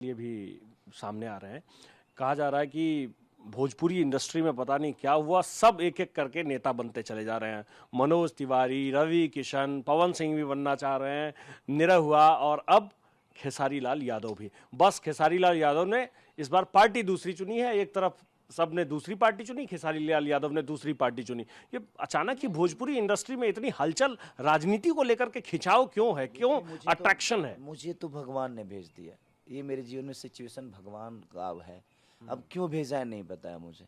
लिए भी सामने आ रहे हैं। कहा जा रहा है कि भोजपुरी इंडस्ट्री में पता नहीं क्या हुआ, सब एक एक करके नेता बनते चले जा रहे हैं। मनोज तिवारी, रवि किशन, पवन सिंह भी बनना चाह रहे हैं, निरहुआ, और अब खेसारी लाल यादव भी। बस खेसारी लाल यादव ने इस बार पार्टी दूसरी चुनी है, एक तरफ सब ने दूसरी पार्टी चुनी, खेसारी लाल यादव ने दूसरी पार्टी चुनी। ये अचानक ही भोजपुरी इंडस्ट्री में इतनी हलचल, राजनीति को लेकर के खिंचाव क्यों है, क्यों अट्रैक्शन है? मुझे तो भगवान ने भेज दिया। ये मेरे जीवन में सिचुएशन भगवान का है। अब क्यों भेजा है नहीं बताया मुझे।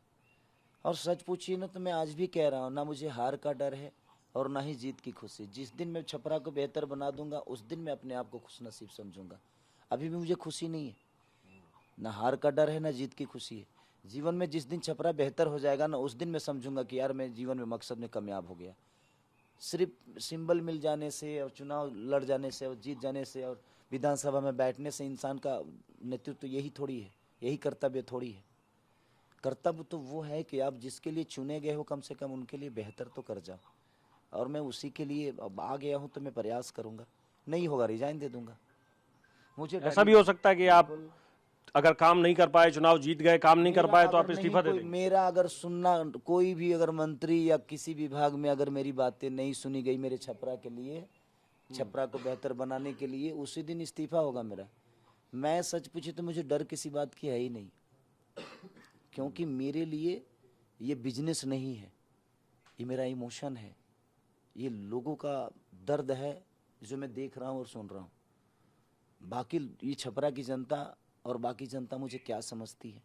और सच पूछिए ना तो मैं आज भी कह रहा हूँ, ना मुझे हार का डर है और ना ही जीत की खुशी। जिस दिन मैं छपरा को बेहतर बना दूंगा उस दिन मैं अपने आप को खुश नसीब समझूंगा। अभी भी मुझे खुशी नहीं है, ना हार का डर है ना जीत की खुशी है। जीवन में जिस दिन छपरा बेहतर हो जाएगा ना उस दिन मैं समझूंगा कि यार मैं जीवन में मकसद में कामयाब हो गया। सिर्फ सिंबल मिल जाने से और चुनाव लड़ जाने से और जीत जाने से और विधानसभा में बैठने से इंसान का नेतृत्व यही थोड़ी है, यही कर्तव्य थोड़ी है। कर्तव्य तो वो है कि आप जिसके लिए चुने गए हो कम से कम उनके लिए बेहतर तो कर जाओ। और मैं उसी के लिए अब आ गया हूँ तो मैं प्रयास करूँगा। नहीं होगा रिजाइन दे दूंगा। मुझे ऐसा भी हो सकता है कि आप अगर काम नहीं कर पाए, चुनाव जीत गए, काम नहीं कर पाए, तो आप इस्तीफा दे देंगे। मेरा अगर सुनना कोई भी अगर मंत्री या किसी विभाग में अगर मेरी बातें नहीं सुनी गई मेरे छपरा के लिए, छपरा को बेहतर बनाने के लिए, उसी दिन इस्तीफा होगा मेरा। मैं सच पूछे तो मुझे डर किसी बात की है ही नहीं, क्योंकि मेरे लिए ये बिजनेस नहीं है, ये मेरा इमोशन है, ये लोगों का दर्द है जो मैं देख रहा हूँ और सुन रहा हूँ। बाकी ये छपरा की जनता और बाकी जनता मुझे क्या समझती है,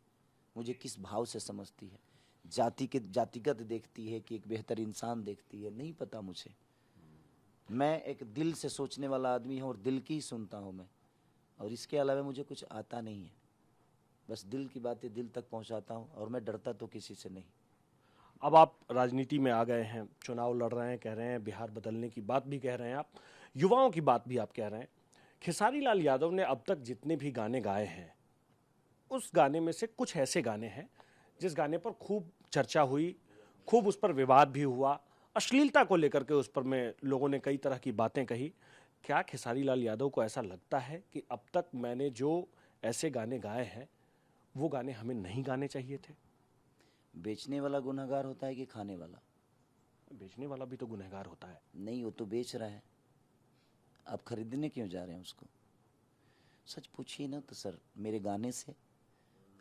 मुझे किस भाव से समझती है, जातिगत देखती है कि एक बेहतर इंसान देखती है, नहीं पता मुझे। मैं एक दिल से सोचने वाला आदमी हूँ और दिल की ही सुनता हूँ मैं, और इसके अलावा मुझे कुछ आता नहीं है। बस दिल की बातें दिल तक पहुँचाता हूँ और मैं डरता तो किसी से नहीं। अब आप राजनीति में आ गए हैं, चुनाव लड़ रहे हैं, कह रहे हैं बिहार बदलने की बात भी कह रहे हैं आप, युवाओं की बात भी आप कह रहे हैं। खेसारी लाल यादव ने अब तक जितने भी गाने गाए हैं, उस गाने में से कुछ ऐसे गाने हैं जिस गाने पर खूब चर्चा हुई, खूब उस पर विवाद भी हुआ, अश्लीलता को लेकर के उस पर में लोगों ने कई तरह की बातें कही। क्या खेसारी लाल यादव को ऐसा लगता है कि अब तक मैंने जो ऐसे गाने गाए हैं वो गाने हमें नहीं गाने चाहिए थे? बेचने वाला गुनहगार होता है कि खाने वाला? बेचने वाला भी तो गुनहगार होता है। नहीं, वो तो बेच रहा है, आप खरीदने क्यों जा रहे हैं उसको? सच पूछिए ना तो सर, मेरे गाने से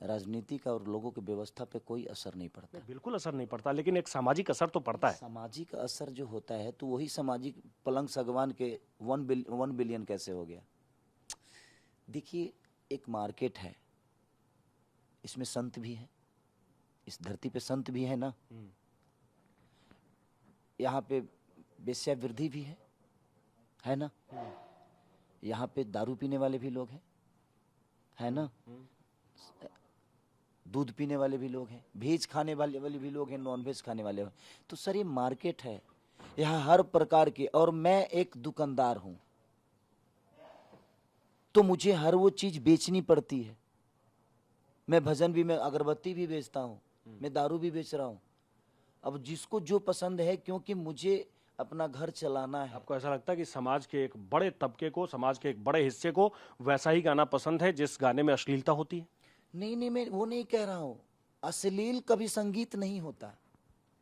राजनीति का और लोगों की व्यवस्था पे कोई असर नहीं पड़ता। बिल्कुल असर नहीं पड़ता, लेकिन एक सामाजिक असर तो पड़ता है। सामाजिक असर जो होता है तो वही सामाजिक पलंग सागवान के 1 बिलियन कैसे हो गया? देखिए, एक मार्केट है, इसमें संत भी है, इस धरती पे संत भी है ना, यहाँ पे वेश्यावृद्धि भी है ना, यहाँ पे दारू पीने वाले भी लोग हैं, है ना, दूध पीने वाले भी लोग हैं, वेज खाने वाले भी लोग हैं, नॉन वेज खाने वाले हैं। तो सर ये मार्केट है, यहाँ हर प्रकार के, और मैं एक दुकानदार हूं तो मुझे हर वो चीज बेचनी पड़ती है। मैं भजन भी, मैं अगरबत्ती भी बेचता हूँ, मैं दारू भी बेच रहा हूँ। अब जिसको जो पसंद है, क्योंकि मुझे अपना घर चलाना है। आपको ऐसा लगता है कि समाज के एक बड़े तबके को, समाज के एक बड़े हिस्से को वैसा ही गाना पसंद है जिस गाने में अश्लीलता होती है? नहीं नहीं, मैं वो नहीं कह रहा हूँ, अश्लील कभी संगीत नहीं होता।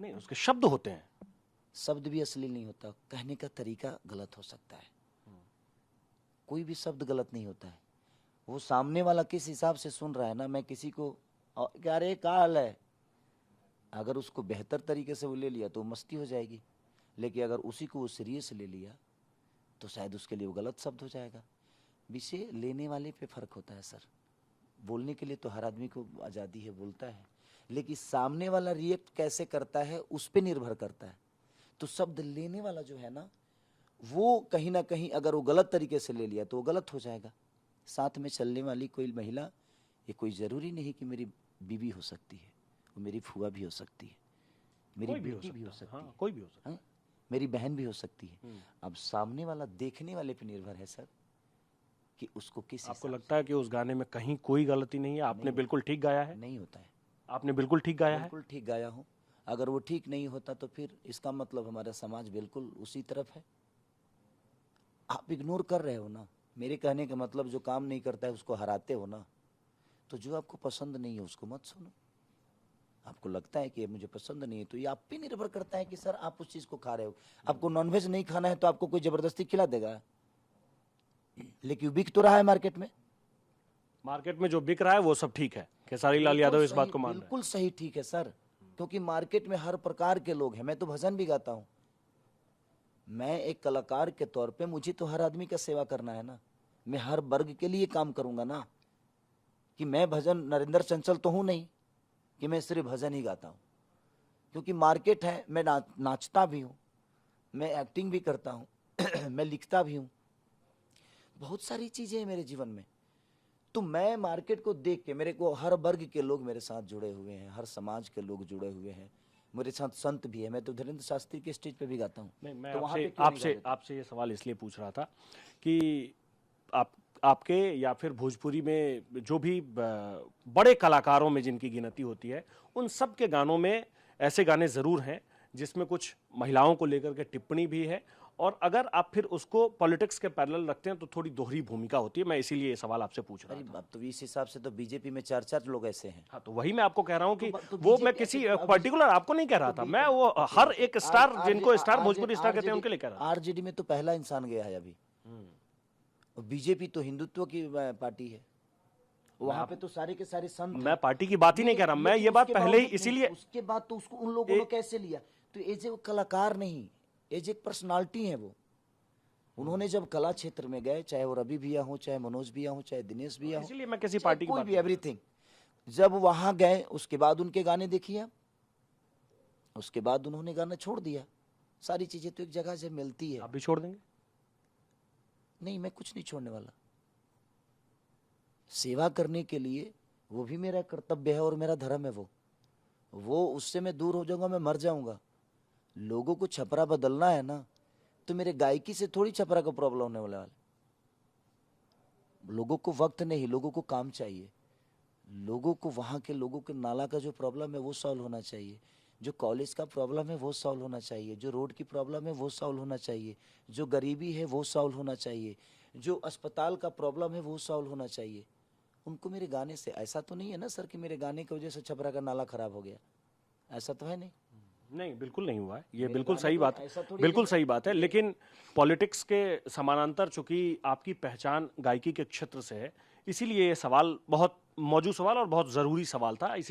नहीं, उसके शब्द होते हैं। शब्द भी अश्लील नहीं होता, कहने का तरीका गलत हो सकता है, कोई भी शब्द गलत नहीं होता है। वो सामने वाला किस हिसाब से सुन रहा है ना, मैं किसी को क्या रे क्या हाल है, अगर उसको बेहतर तरीके से वो ले लिया तो मस्ती हो जाएगी, लेकिन अगर उसी को वो सीरियस ले लिया तो शायद उसके लिए वो गलत शब्द हो जाएगा। विषय लेने वाले पे फर्क होता है सर। बोलने के लिए तो हर आदमी को आज़ादी है, बोलता है, लेकिन सामने वाला रिएक्ट कैसे करता है उस पर निर्भर करता है। तो शब्द लेने वाला जो है ना, वो कहीं ना कहीं अगर वो गलत तरीके से ले लिया तो वो गलत हो जाएगा। साथ में चलने वाली कोई महिला, ये कोई ज़रूरी नहीं कि मेरी बीवी हो सकती है, वो मेरी फुआ भी हो सकती है, मेरी बेटी भी हो सकती है, कोई भी हो सकता है, मेरी बहन भी हो सकती है। अब सामने वाला देखने वाले पे निर्भर है सर कि उसको किस आपको हिसाब लगता है कि उस गाने में कहीं कोई गलती नहीं है? आपने बिल्कुल ठीक गाया है? नहीं होता है। आपने बिल्कुल ठीक गाया है? बिल्कुल ठीक गाया हूँ। अगर वो ठीक नहीं होता तो फिर इसका मतलब हमारा समाज बिल्कुल उसी तरफ है। आप इग्नोर कर रहे हो ना, मेरे कहने का मतलब जो काम नहीं करता है उसको हराते हो ना। तो जो आपको पसंद नहीं है उसको मत सुनो। आपको लगता है कि ये मुझे पसंद नहीं है, तो ये आप पे निर्भर करता है कि सर आप उस चीज को खा रहे हो। आपको नॉनवेज नहीं खाना है तो आपको कोई जबरदस्ती खिला देगा, लेकिन बिक तो रहा है मार्केट में। मार्केट में जो बिक रहा है वो सब ठीक है, खेसारी लाल यादव इस बात को मान रहे हैं। बिल्कुल सही, ठीक है सर, क्योंकि मार्केट में हर प्रकार के लोग हैं। मैं तो भजन भी गाता हूँ। मैं एक कलाकार के तौर पे मुझे तो हर आदमी का सेवा करना है ना। मैं हर वर्ग के लिए काम करूंगा ना, कि मैं भजन नरेंद्र चंचल तो हूं नहीं कि मैं सिर्फ भजन ही गाता हूं, क्योंकि मार्केट है। मैं नाचता भी हूं, मैं एक्टिंग भी करता हूं मैं लिखता भी हूं, बहुत सारी चीजें हैं मेरे जीवन में। तो मैं मार्केट को देख के, मेरे को हर वर्ग के लोग मेरे साथ जुड़े हुए हैं, हर समाज के लोग जुड़े हुए हैं। मेरे साथ संत भी है, मैं तो धीरेन्द्र शास्त्री के स्टेज पे भी गाता हूँ। नहीं, मैं तो वहाँ पे आपसे क्यों नहीं आपसे गा देते? आपसे ये सवाल इसलिए पूछ रहा था कि आपके या फिर भोजपुरी में जो भी बड़े कलाकारों में जिनकी गिनती होती है, उन सब के गानों में ऐसे गाने जरूर हैं जिसमें कुछ महिलाओं को लेकर के टिप्पणी भी है, और अगर आप फिर उसको पॉलिटिक्स के पैरेलल रखते हैं तो थोड़ी दोहरी भूमिका होती है। मैं इसीलिए ये सवाल आपसे पूछ रहा अरे था। अब तो इस हिसाब से तो बीजेपी में 4-4 लोग ऐसे हैं। हाँ, तो वही मैं आपको कह रहा हूँ कि तो वो मैं BJP किसी अब पर्टिकुलर आपको नहीं कह रहा था, मैं वो हर एक स्टार, जिनको स्टार भोजपुरी स्टार कहते हैं, उनके लिए कह रहा था। आरजेडी में तो पहला इंसान गया है अभी। बीजेपी तो हिंदुत्व की पार्टी है, वहां पे तो सारे के सारे संत मैं हैं। पार्टी की बात ही नहीं कर रहा, मैं ये बात पहले ही इसीलिए। उसके बाद तो उसको उन लोगों ने कैसे लिया? तो एज ए कलाकार नहीं, एज एक पर्सनालिटी है वो। उन्होंने जब कला क्षेत्र में गए, चाहे वो रवि भैया हो, चाहे मनोज भैया हो, चाहे दिनेश भैया हो, इसीलिए मैं किसी चाहे पार्टी की कोई बात भी, एवरीथिंग, जब वहां गए उसके बाद उनके गाने देखिए, उसके बाद उन्होंने गाना छोड़ दिया। सारी चीजें तो एक जगह से मिलती है। आप भी छोड़ देंगे? नहीं, मैं कुछ नहीं छोड़ने वाला। सेवा करने के लिए वो भी मेरा कर्तव्य है और मेरा धर्म है। वो उससे मैं दूर हो जाऊंगा, मैं मर जाऊंगा। लोगों को छपरा बदलना है ना, तो मेरे गायकी से थोड़ी छपरा को प्रॉब्लम होने वाला। लोगों को वक्त नहीं, लोगों को काम चाहिए। लोगों को वहाँ के लोगों के नाला का जो प्रॉब्लम है वो सॉल्व होना चाहिए, जो कॉलेज का प्रॉब्लम है वो सॉल्व होना चाहिए, जो रोड की प्रॉब्लम है वो सॉल्व होना चाहिए, जो गरीबी है वो सॉल्व होना चाहिए, जो अस्पताल का प्रॉब्लम है वो सॉल्व होना चाहिए। उनको मेरे गाने से ऐसा तो नहीं है ना सर कि मेरे गाने की वजह से छपरा का नाला खराब हो गया, ऐसा तो है नहीं। नहीं, बिल्कुल नहीं हुआ है, ये मेरे बिल्कुल गाने सही को बात है, ऐसा थोड़ी बिल्कुल नहीं- सही बात है। लेकिन पॉलिटिक्स के समानांतर चूंकि आपकी पहचान गायकी के क्षेत्र से है, इसीलिए ये सवाल बहुत मौजूद सवाल और बहुत जरूरी सवाल था।